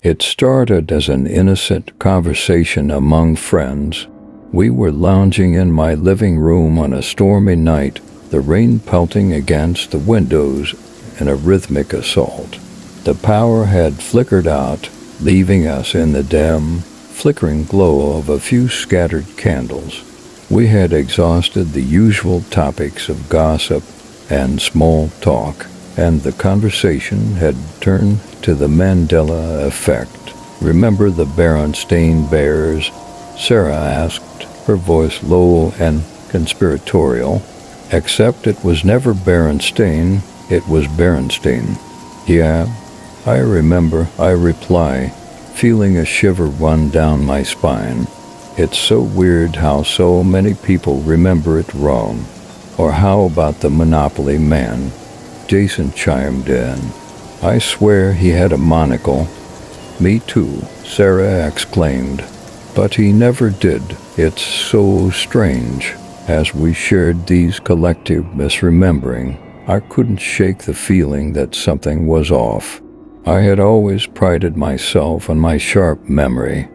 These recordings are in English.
It started as an innocent conversation among friends. We were lounging in my living room on a stormy night, the rain pelting against the windows in a rhythmic assault. The power had flickered out, leaving us in the dim, flickering glow of a few scattered candles. We had exhausted the usual topics of gossip and small talk, and the conversation had turned to the Mandela Effect. "Remember the Berenstain Bears?" Sarah asked, her voice low and conspiratorial. Except it was never Berenstain, it was Berenstain. "Yeah, I remember," I reply, feeling a shiver run down my spine. It's so weird how so many people remember it wrong. "Or how about the Monopoly man?" Jason chimed in. "I swear he had a monocle." "Me too," Sarah exclaimed. "But he never did. It's so strange." As we shared these collective misremembering, I couldn't shake the feeling that something was off. I had always prided myself on my sharp memory,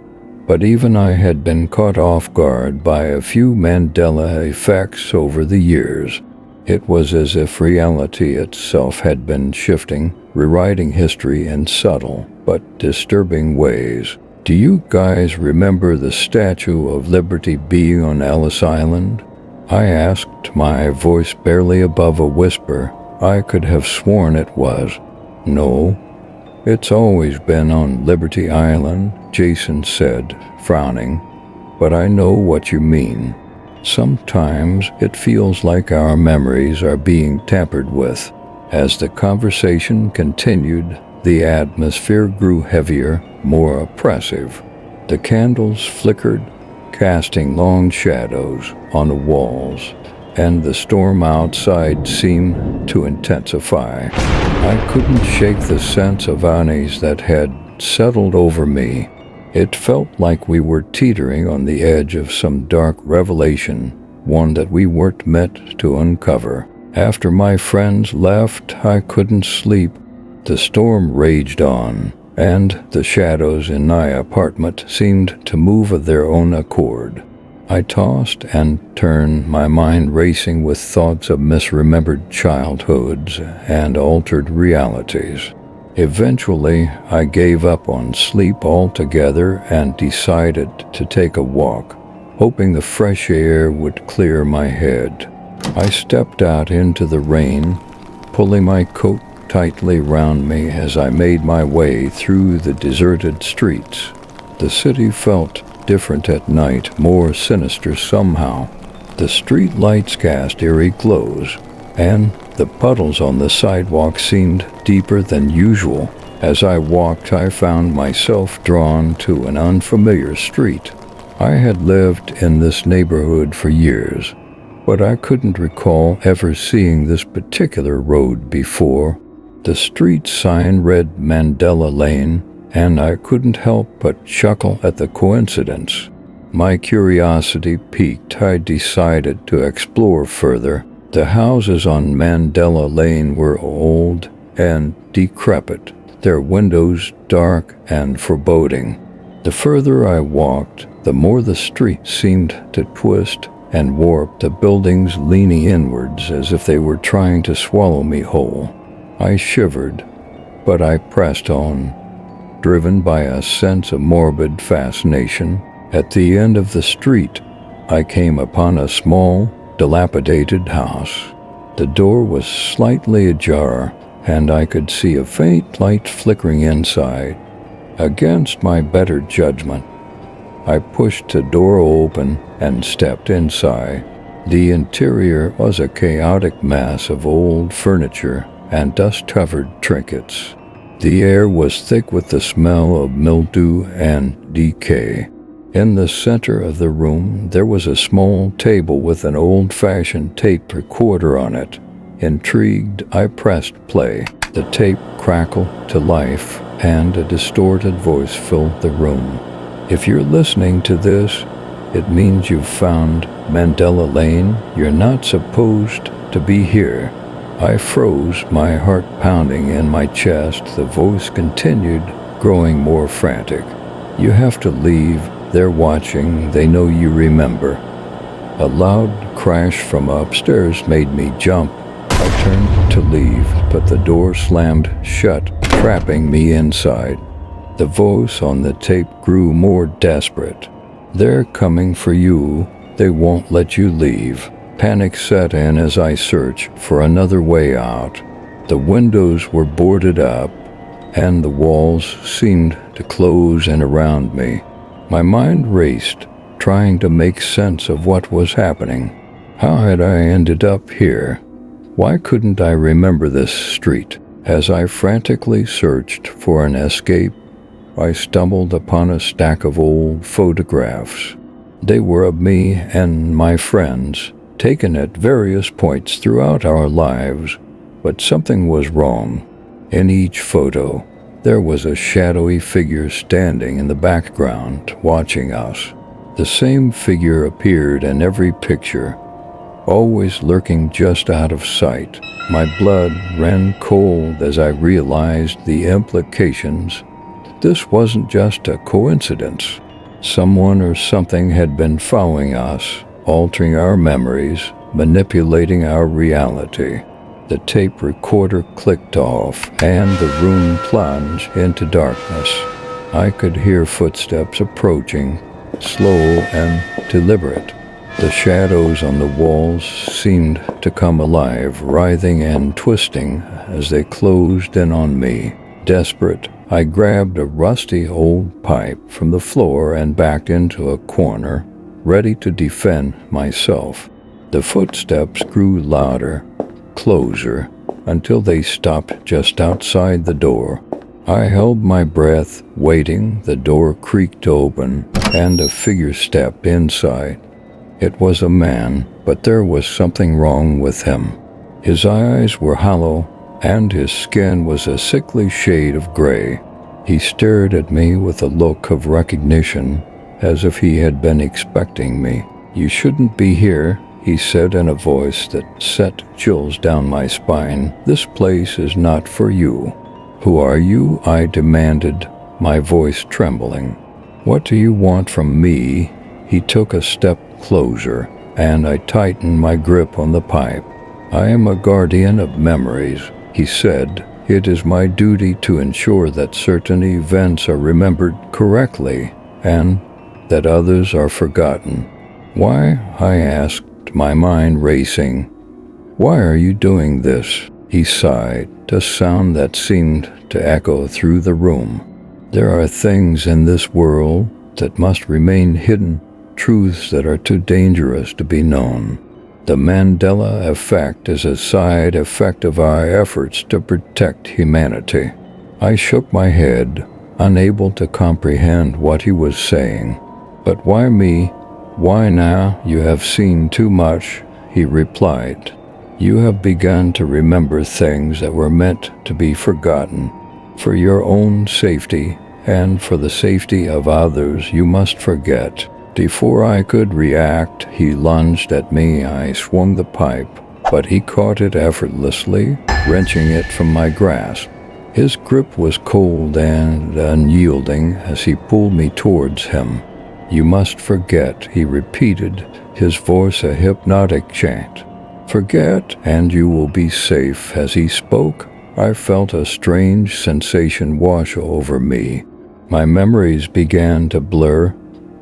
but even I had been caught off guard by a few Mandela effects over the years. It was as if reality itself had been shifting, rewriting history in subtle but disturbing ways. "Do you guys remember the Statue of Liberty being on Ellis Island?" I asked, my voice barely above a whisper. I could have sworn it was. "No, it's always been on Liberty Island," Jason said, frowning. "But I know what you mean. Sometimes it feels like our memories are being tampered with." As the conversation continued, the atmosphere grew heavier, more oppressive. The candles flickered, casting long shadows on the walls, and the storm outside seemed to intensify. I couldn't shake the sense of unease that had settled over me. It felt like we were teetering on the edge of some dark revelation, one that we weren't meant to uncover. After my friends left, I couldn't sleep. The storm raged on, and the shadows in my apartment seemed to move of their own accord. I tossed and turned, my mind racing with thoughts of misremembered childhoods and altered realities. Eventually, I gave up on sleep altogether and decided to take a walk, hoping the fresh air would clear my head. I stepped out into the rain, pulling my coat tightly round me as I made my way through the deserted streets. The city felt different at night, more sinister somehow. The street lights cast eerie glows, and the puddles on the sidewalk seemed deeper than usual. As I walked, I found myself drawn to an unfamiliar street. I had lived in this neighborhood for years, but I couldn't recall ever seeing this particular road before. The street sign read Mandela Lane, and I couldn't help but chuckle at the coincidence. My curiosity piqued, I decided to explore further. The houses on Mandela Lane were old and decrepit, their windows dark and foreboding. The further I walked, the more the street seemed to twist and warp, the buildings leaning inwards as if they were trying to swallow me whole. I shivered, but I pressed on, driven by a sense of morbid fascination. At the end of the street, I came upon a small, dilapidated house. The door was slightly ajar, and I could see a faint light flickering inside. Against my better judgment, I pushed the door open and stepped inside. The interior was a chaotic mass of old furniture and dust-covered trinkets. The air was thick with the smell of mildew and decay. In the center of the room, there was a small table with an old-fashioned tape recorder on it. Intrigued, I pressed play. The tape crackled to life, and a distorted voice filled the room. "If you're listening to this, it means you've found Mandela Lane. You're not supposed to be here." I froze, my heart pounding in my chest. The voice continued, growing more frantic. "You have to leave. They're watching. They know you remember." A loud crash from upstairs made me jump. I turned to leave, but the door slammed shut, trapping me inside. The voice on the tape grew more desperate. "They're coming for you. They won't let you leave." Panic set in as I searched for another way out. The windows were boarded up, and the walls seemed to close in around me. My mind raced, trying to make sense of what was happening. How had I ended up here? Why couldn't I remember this street? As I frantically searched for an escape, I stumbled upon a stack of old photographs. They were of me and my friends, taken at various points throughout our lives, but something was wrong. In each photo, there was a shadowy figure standing in the background, watching us. The same figure appeared in every picture, always lurking just out of sight. My blood ran cold as I realized the implications. This wasn't just a coincidence. Someone or something had been following us, altering our memories, manipulating our reality. The tape recorder clicked off, and the room plunged into darkness. I could hear footsteps approaching, slow and deliberate. The shadows on the walls seemed to come alive, writhing and twisting as they closed in on me. Desperate, I grabbed a rusty old pipe from the floor and backed into a corner, ready to defend myself. The footsteps grew louder, closer, until they stopped just outside the door. I held my breath, waiting. The door creaked open, and a figure stepped inside. It was a man, but there was something wrong with him. His eyes were hollow, and his skin was a sickly shade of gray. He stared at me with a look of recognition, as if he had been expecting me. "You shouldn't be here," he said in a voice that set chills down my spine. "This place is not for you." "Who are you?" I demanded, my voice trembling. "What do you want from me?" He took a step closer, and I tightened my grip on the pipe. "I am a guardian of memories," he said. "It is my duty to ensure that certain events are remembered correctly, and that others are forgotten." "Why?" I asked, my mind racing. "Why are you doing this?" He sighed, a sound that seemed to echo through the room. "There are things in this world that must remain hidden, truths that are too dangerous to be known. The Mandela Effect is a side effect of our efforts to protect humanity." I shook my head, unable to comprehend what he was saying. "But why me? Why now? You have seen too much," he replied. "You have begun to remember things that were meant to be forgotten. For your own safety, and for the safety of others, you must forget." Before I could react, he lunged at me. I swung the pipe, but he caught it effortlessly, wrenching it from my grasp. His grip was cold and unyielding as he pulled me towards him. "You must forget," he repeated, his voice a hypnotic chant. "Forget, and you will be safe." As he spoke, I felt a strange sensation wash over me. My memories began to blur,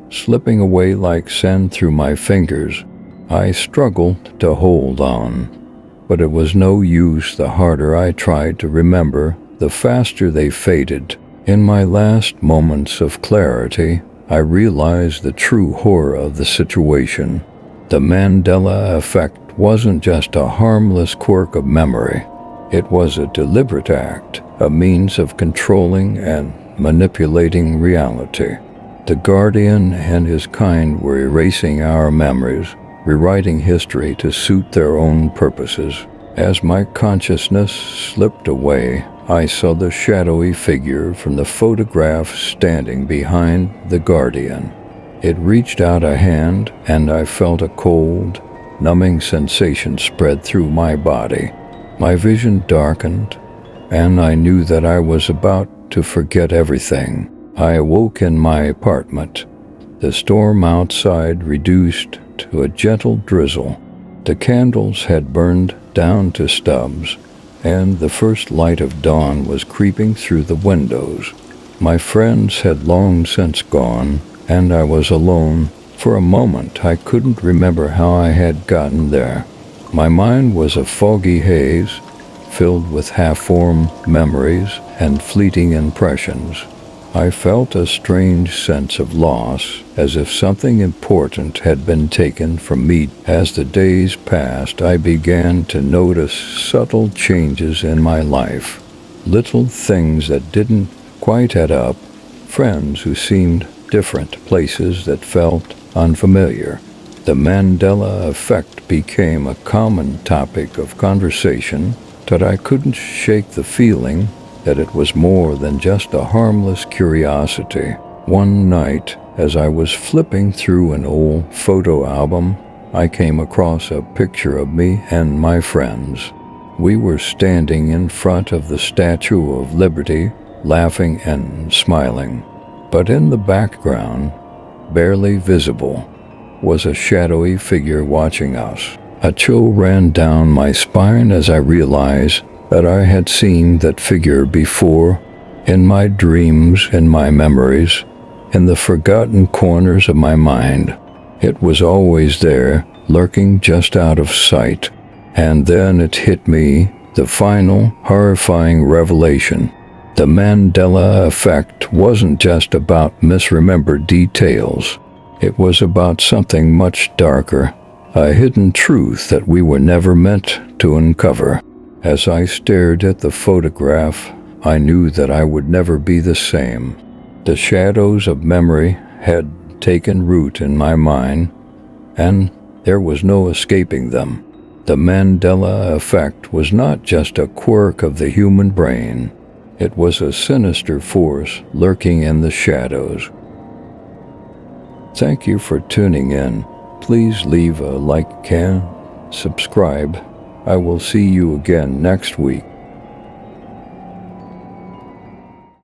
slipping away like sand through my fingers. I struggled to hold on, but it was no use. The harder I tried to remember, the faster they faded. In my last moments of clarity, I realized the true horror of the situation. The Mandela Effect wasn't just a harmless quirk of memory. It was a deliberate act, a means of controlling and manipulating reality. The guardian and his kind were erasing our memories, rewriting history to suit their own purposes. As my consciousness slipped away, I saw the shadowy figure from the photograph standing behind the guardian. It reached out a hand, and I felt a cold, numbing sensation spread through my body. My vision darkened, and I knew that I was about to forget everything. I awoke in my apartment. The storm outside reduced to a gentle drizzle. The candles had burned down to stubs, and the first light of dawn was creeping through the windows. My friends had long since gone, and I was alone. For a moment, I couldn't remember how I had gotten there. My mind was a foggy haze, filled with half-formed memories and fleeting impressions. I felt a strange sense of loss, as if something important had been taken from me. As the days passed, I began to notice subtle changes in my life. Little things that didn't quite add up, friends who seemed different, places that felt unfamiliar. The Mandela Effect became a common topic of conversation, but I couldn't shake the feeling that it was more than just a harmless curiosity. One night, as I was flipping through an old photo album, I came across a picture of me and my friends. We were standing in front of the Statue of Liberty, laughing and smiling. But in the background, barely visible, was a shadowy figure watching us. A chill ran down my spine as I realized that I had seen that figure before, in my dreams, in my memories, in the forgotten corners of my mind. It was always there, lurking just out of sight. And then it hit me, the final, horrifying revelation. The Mandela Effect wasn't just about misremembered details. It was about something much darker, a hidden truth that we were never meant to uncover. As I stared at the photograph, I knew that I would never be the same. The shadows of memory had taken root in my mind, and there was no escaping them. The Mandela Effect was not just a quirk of the human brain. It was a sinister force lurking in the shadows. Thank you for tuning in. Please leave a like and subscribe. I will see you again next week.